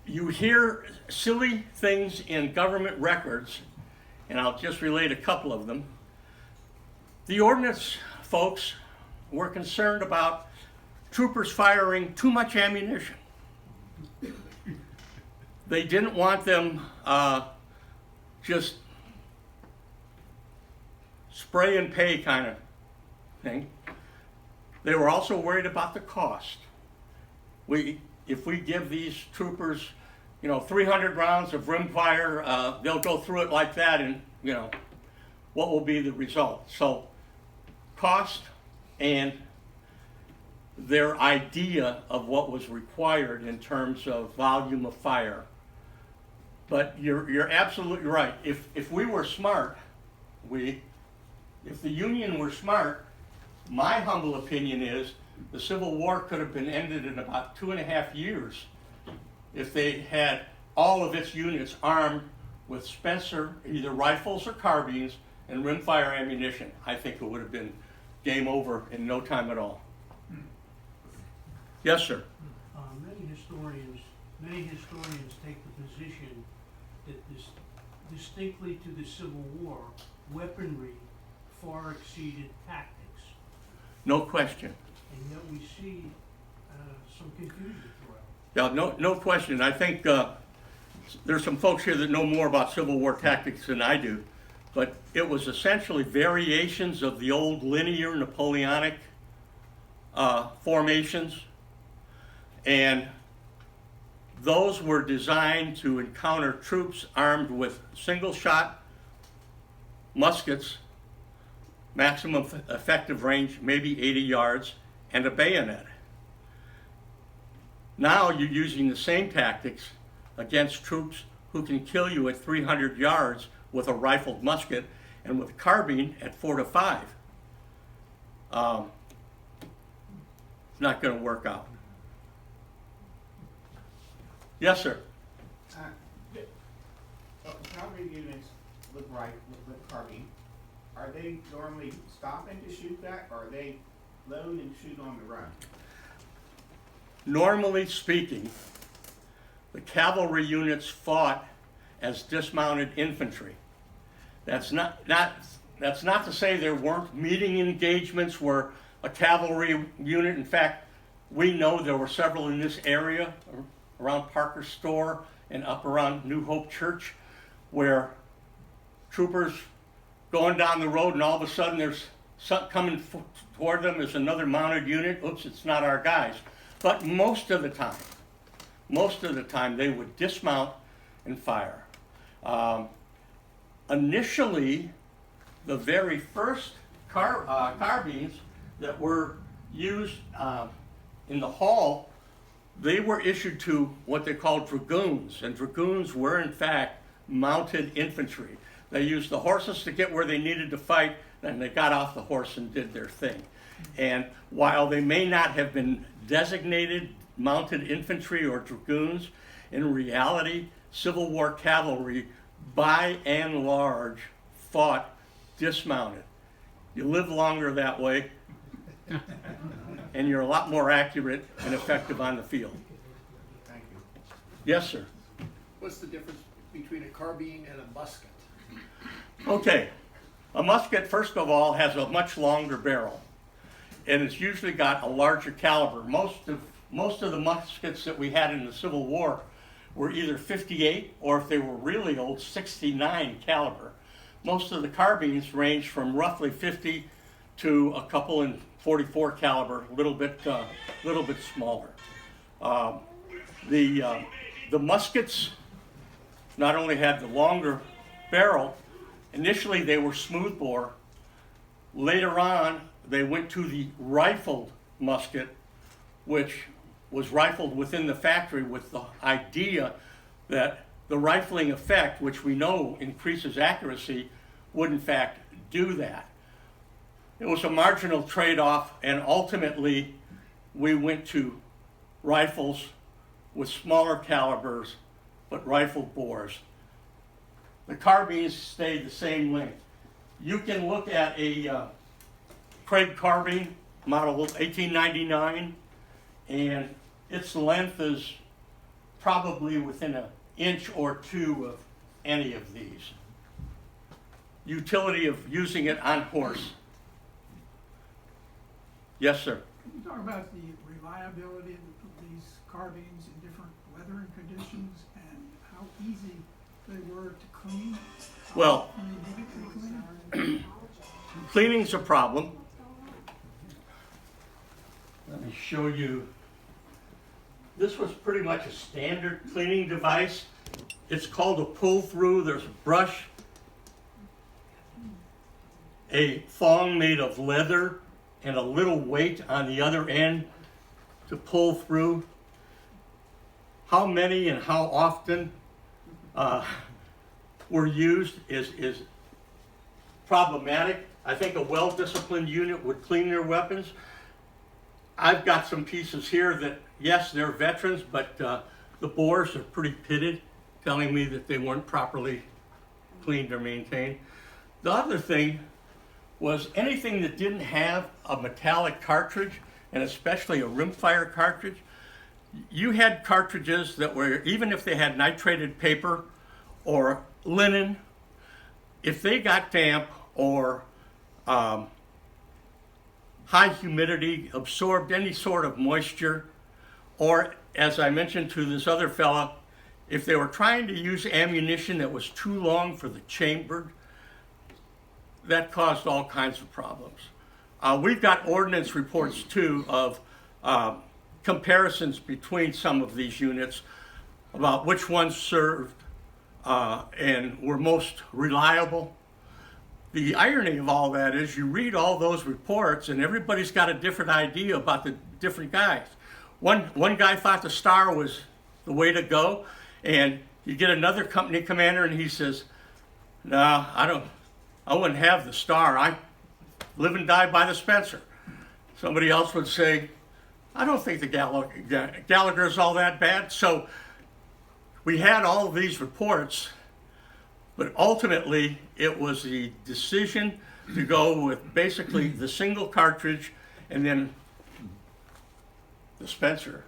You hear silly things in government records, and I'll just relate a couple of them. The ordnance folks were concerned about troopers firing too much ammunition. They didn't want them just spray and pay kind of thing. They were also worried about the cost. If we give these troopers, 300 rounds of rimfire, they'll go through it like that, and what will be the result? So cost and their idea of what was required in terms of volume of fire. But you're absolutely right. If we were smart, if the Union were smart, my humble opinion is the Civil War could have been ended in about 2.5 years if they had all of its units armed with Spencer, either rifles or carbines, and rimfire ammunition. I think it would have been game over in no time at all. Yes, sir. Many historians take the position that distinctly to the Civil War, weaponry far exceeded tactics, No question. and yet we see some confusion throughout. Yeah, no question. I think there's some folks here that know more about Civil War tactics than I do, but it was essentially variations of the old linear Napoleonic formations, and those were designed to encounter troops armed with single-shot muskets, maximum effective range maybe 80 yards, and a bayonet. Now you're using the same tactics against troops who can kill you at 300 yards with a rifled musket and with a carbine at 4 to 5. It's not going to work out. Yes, sir. Cavalry units with carbine, are they normally stopping to shoot that, or are they load and shoot on the run? Normally speaking, the cavalry units fought as dismounted infantry. That's not to say there weren't meeting engagements where a cavalry unit, in fact, we know there were several in this area around Parker's Store and up around New Hope Church, where troopers going down the road and all of a sudden there's something coming toward them is another mounted unit. Oops, it's not our guys. But most of the time they would dismount and fire. Initially, the very first carbines that were used in the hall, they were issued to what they called dragoons, and dragoons were in fact mounted infantry. They used the horses to get where they needed to fight, and they got off the horse and did their thing. And while they may not have been designated mounted infantry or dragoons, in reality, Civil War cavalry, by and large, fought dismounted. You live longer that way, and you're a lot more accurate and effective on the field. Thank you. Yes, sir. What's the difference between a carbine and a musket? Okay, a musket, first of all, has a much longer barrel, and it's usually got a larger caliber. Most of the muskets that we had in the Civil War were either 58 or, if they were really old, 69 caliber. Most of the carbines range from roughly 50 to a couple in 44 caliber, a little bit smaller. The muskets not only had the longer barrel. Initially they were smoothbore. Later on they went to the rifled musket, which was rifled within the factory with the idea that the rifling effect, which we know increases accuracy, would in fact do that. It was a marginal trade-off, and ultimately we went to rifles with smaller calibers but rifled bores. The carbines stayed the same length. You can look at a Craig carbine, model 1899, and its length is probably within an inch or two of any of these. Utility of using it on horse. Yes, sir. Can you talk about the reliability of these carbines in different weathering conditions and how easy they were to clean? Well, I mean, did you clean? cleaning's a problem. Let me show you This was pretty much a standard cleaning device. It's called a pull-through. There's a brush, a thong made of leather, and a little weight on the other end to pull through. How many and how often were used is problematic. I think a well-disciplined unit would clean their weapons. I've got some pieces here that, yes, they're veterans, but the bores are pretty pitted, telling me that they weren't properly cleaned or maintained. The other thing was anything that didn't have a metallic cartridge, and especially a rimfire cartridge. You had cartridges that were, even if they had nitrated paper or linen, if they got damp or high humidity, absorbed any sort of moisture, or as I mentioned to this other fella, if they were trying to use ammunition that was too long for the chamber, that caused all kinds of problems. We've got ordnance reports too of comparisons between some of these units about which ones served and were most reliable. The irony of all that is you read all those reports and everybody's got a different idea about the different guys. One guy thought the Star was the way to go, and you get another company commander and he says, no, I wouldn't have the Star. I live and die by the Spencer. Somebody else would say, I don't think the Gallagher is all that bad. So we had all of these reports, but ultimately it was the decision to go with basically the single cartridge and then the Spencer.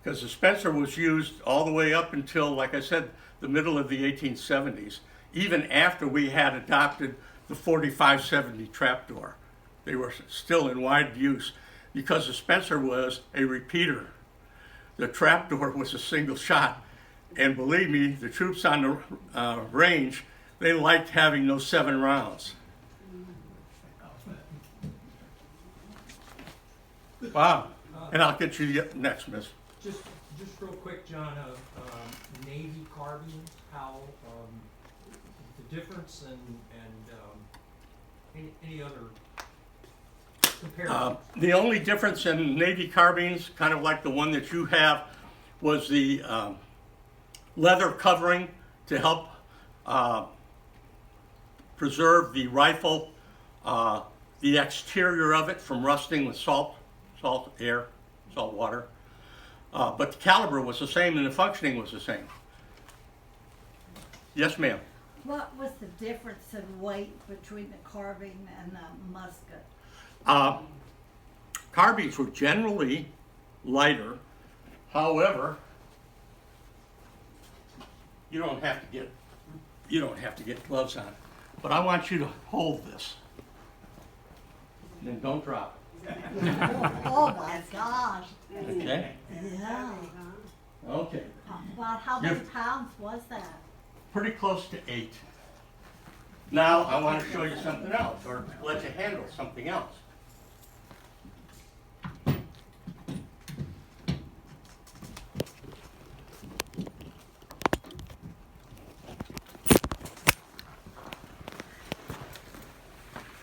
Because the Spencer was used all the way up until, like I said, the middle of the 1870s, even after we had adopted the 4570 trapdoor. They were still in wide use because the Spencer was a repeater. The trapdoor was a single shot. And believe me, the troops on the range, they liked having those 7 rounds. Wow. And I'll get you next, miss. Just real quick, John, Navy carbines, how, the difference and any other comparison? The only difference in Navy carbines, kind of like the one that you have, was the leather covering to help preserve the rifle, the exterior of it from rusting with salt water. But the caliber was the same and the functioning was the same. Yes, ma'am. What was the difference in weight between the carbine and the musket? Carbines were generally lighter. However, you don't have to get gloves on. But I want you to hold this. And then don't drop it. Oh my gosh. Okay? Yeah. Okay. About how many pounds was that? Pretty close to 8. Now I want to show you something else, or let you handle something else.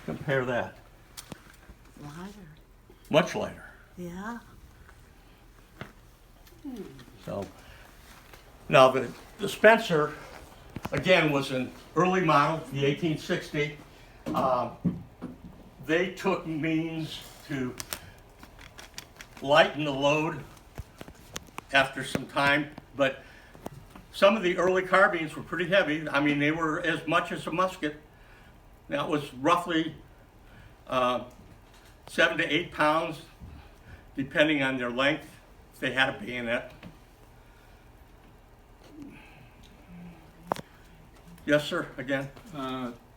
Compare that. Lighter. Much lighter. Yeah. So now the Spencer, again, was an early model, the 1860. They took means to lighten the load after some time, but some of the early carbines were pretty heavy. I mean, they were as much as a musket. That was roughly 7 to 8 pounds, depending on their length, if they had a bayonet. Yes, sir, again.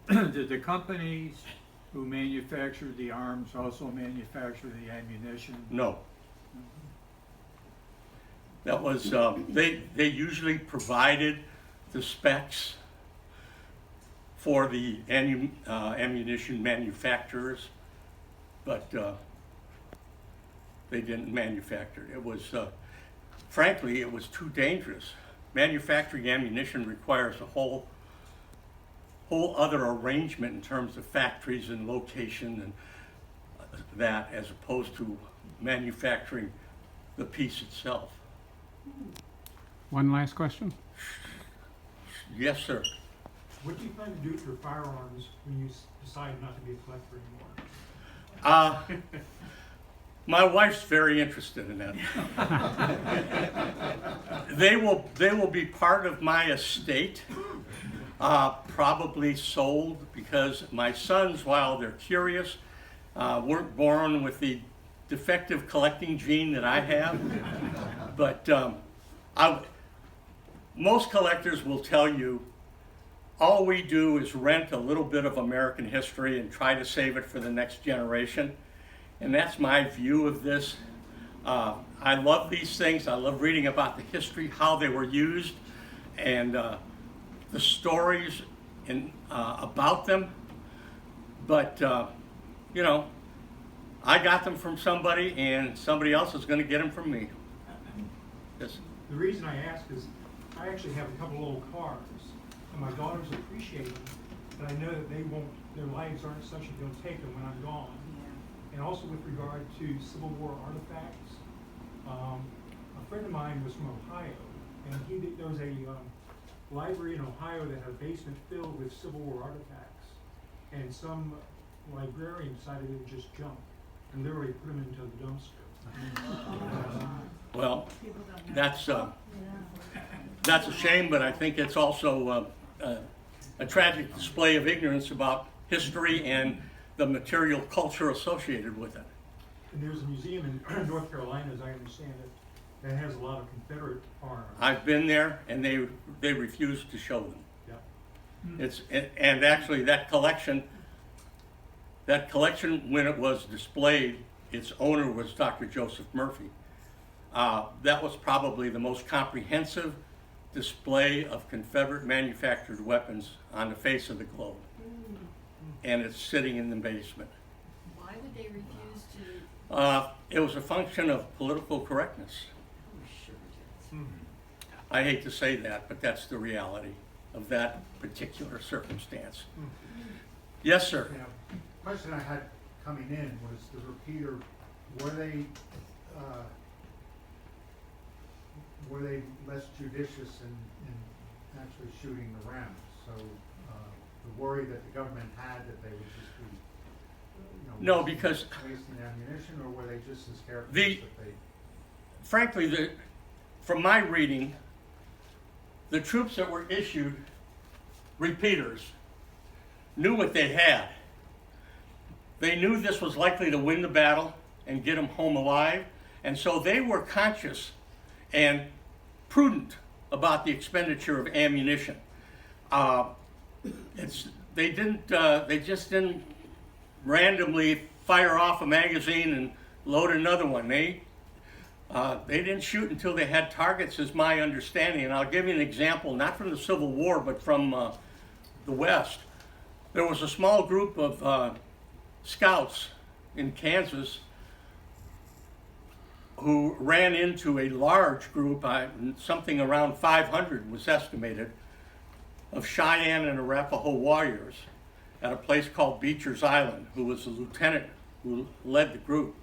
Did the companies who manufactured the arms also manufacture the ammunition? No. That was, they usually provided the specs for the ammunition manufacturers, but they didn't manufacture it. It was frankly, it was too dangerous. Manufacturing ammunition requires a whole other arrangement in terms of factories and location and that, as opposed to manufacturing the piece itself. One last question. Yes, sir. What do you plan to do with your firearms when you decide not to be a collector anymore? My wife's very interested in that. They will be part of my estate, probably sold, because my sons, while they're curious, weren't born with the defective collecting gene that I have. But most collectors will tell you all we do is rent a little bit of American history and try to save it for the next generation. And that's my view of this. I love these things. I love reading about the history, how they were used, and the stories about them. But, you know, I got them from somebody, and somebody else is going to get them from me. Yes. The reason I ask is I actually have a couple old cars, and my daughters appreciate them, but I know that their lives aren't such that they'll take them when I'm gone. And also with regard to Civil War artifacts, a friend of mine was from Ohio, and there was a library in Ohio that had a basement filled with Civil War artifacts, and some librarian decided it would just jump and literally put them into the dumpster. Well, that's a shame, but I think it's also a tragic display of ignorance about history and the material culture associated with it. And there's a museum in North Carolina, as I understand it, that has a lot of Confederate arms. I've been there, and they refuse to show them. Yeah. And actually that collection, when it was displayed, its owner was Dr. Joseph Murphy. That was probably the most comprehensive display of Confederate manufactured weapons on the face of the globe. And it's sitting in the basement. Why would they refuse to? It was a function of political correctness. Oh, sure it is. I hate to say that, but that's the reality of that particular circumstance. Yes, sir. Yeah. Question I had coming in was the repeater, were they less judicious in actually shooting the rounds? So the worry that the government had that they would just be, No, because wasting ammunition, or were they just as careful The- that they? frankly, from my reading, the troops that were issued repeaters knew what they had. They knew this was likely to win the battle and get them home alive, and so they were conscious and prudent about the expenditure of ammunition. They just didn't randomly fire off a magazine and load another one. They didn't shoot until they had targets, is my understanding. And I'll give you an example, not from the Civil War, but from the West. There was a small group of scouts in Kansas who ran into a large group, something around 500 was estimated, of Cheyenne and Arapaho warriors at a place called Beecher's Island, who was the lieutenant who led the group.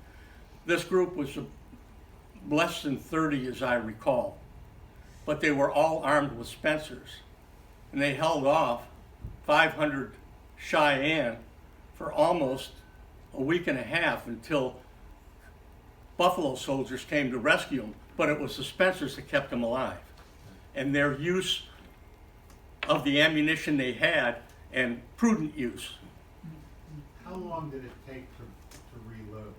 This group was less than 30, as I recall, but they were all armed with Spencers, and they held off 500 Cheyenne for almost a week and a half until Buffalo soldiers came to rescue them, but it was the Spencers that kept them alive. And their use of the ammunition they had, and prudent use. How long did it take to reload?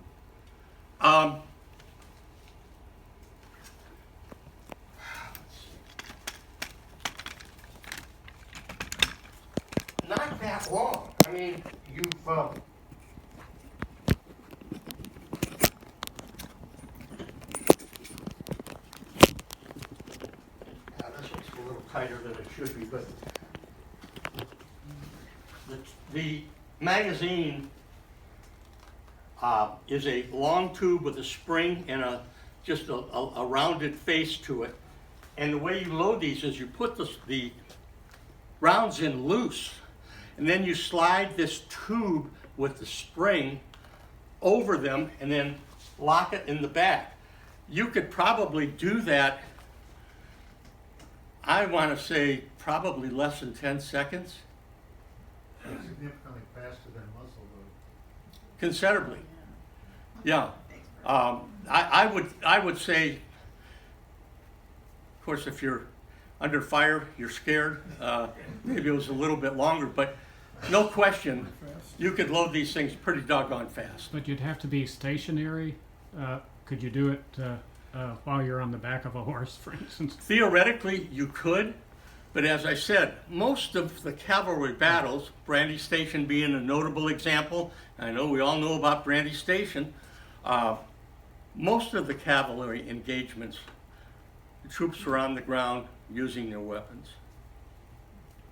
Not that long. I mean, you've this looks a little tighter than it should be, but the magazine is a long tube with a spring and just a rounded face to it. And the way you load these is you put the rounds in loose, and then you slide this tube with the spring over them and then lock it in the back. You could probably do that, I want to say, probably less than 10 seconds. Significantly faster than muzzle load. Considerably. Yeah. I would say, of course, if you're under fire, you're scared. Maybe it was a little bit longer, but no question, you could load these things pretty doggone fast. But you'd have to be stationary. Could you do it while you're on the back of a horse, for instance? Theoretically, you could, but as I said, most of the cavalry battles, Brandy Station being a notable example, I know we all know about Brandy Station, most of the cavalry engagements, the troops were on the ground using their weapons.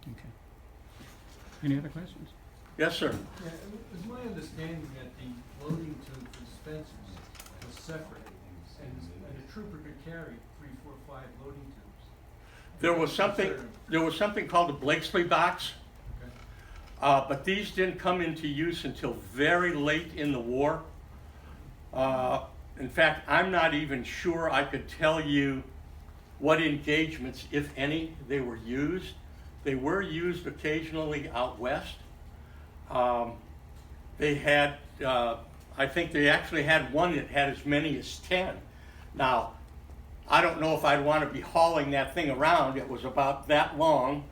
Okay. Any other questions? Yes, sir. Yeah, it was my understanding that the loading tube for dispensers was separate, and a trooper could carry 3, 4, 5 loading tubes. There was something called a Blakesley box, Okay. but these didn't come into use until very late in the war. In fact, I'm not even sure I could tell you what engagements, if any, they were used. They were used occasionally out west. They had, I think they actually had one that had as many as 10. Now, I don't know if I'd want to be hauling that thing around. It was about that long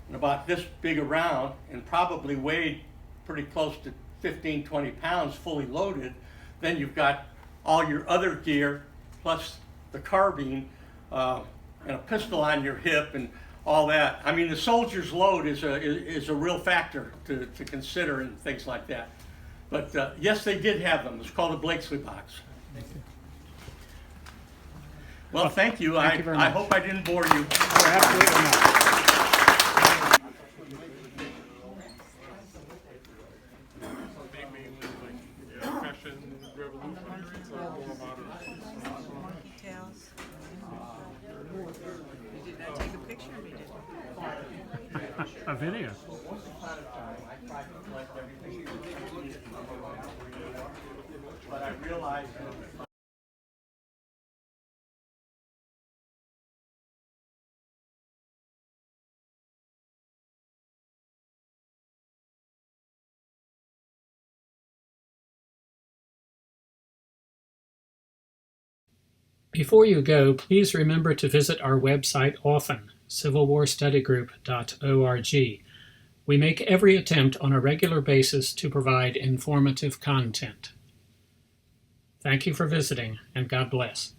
and about this big around and probably weighed pretty close to 15, 20 pounds fully loaded. Then you've got all your other gear plus the carbine and a pistol on your hip and all that. I mean, the soldier's load is a real factor to consider and things like that. But yes, they did have them. It's called a Blakesley box. Well, thank you. Thank you very much. I hope I didn't bore you. Oh, absolutely not. Did not take a picture of me, did you? A video. But I realized Before you go, please remember to visit our website often, civilwarstudygroup.org. We make every attempt on a regular basis to provide informative content. Thank you for visiting, and God bless.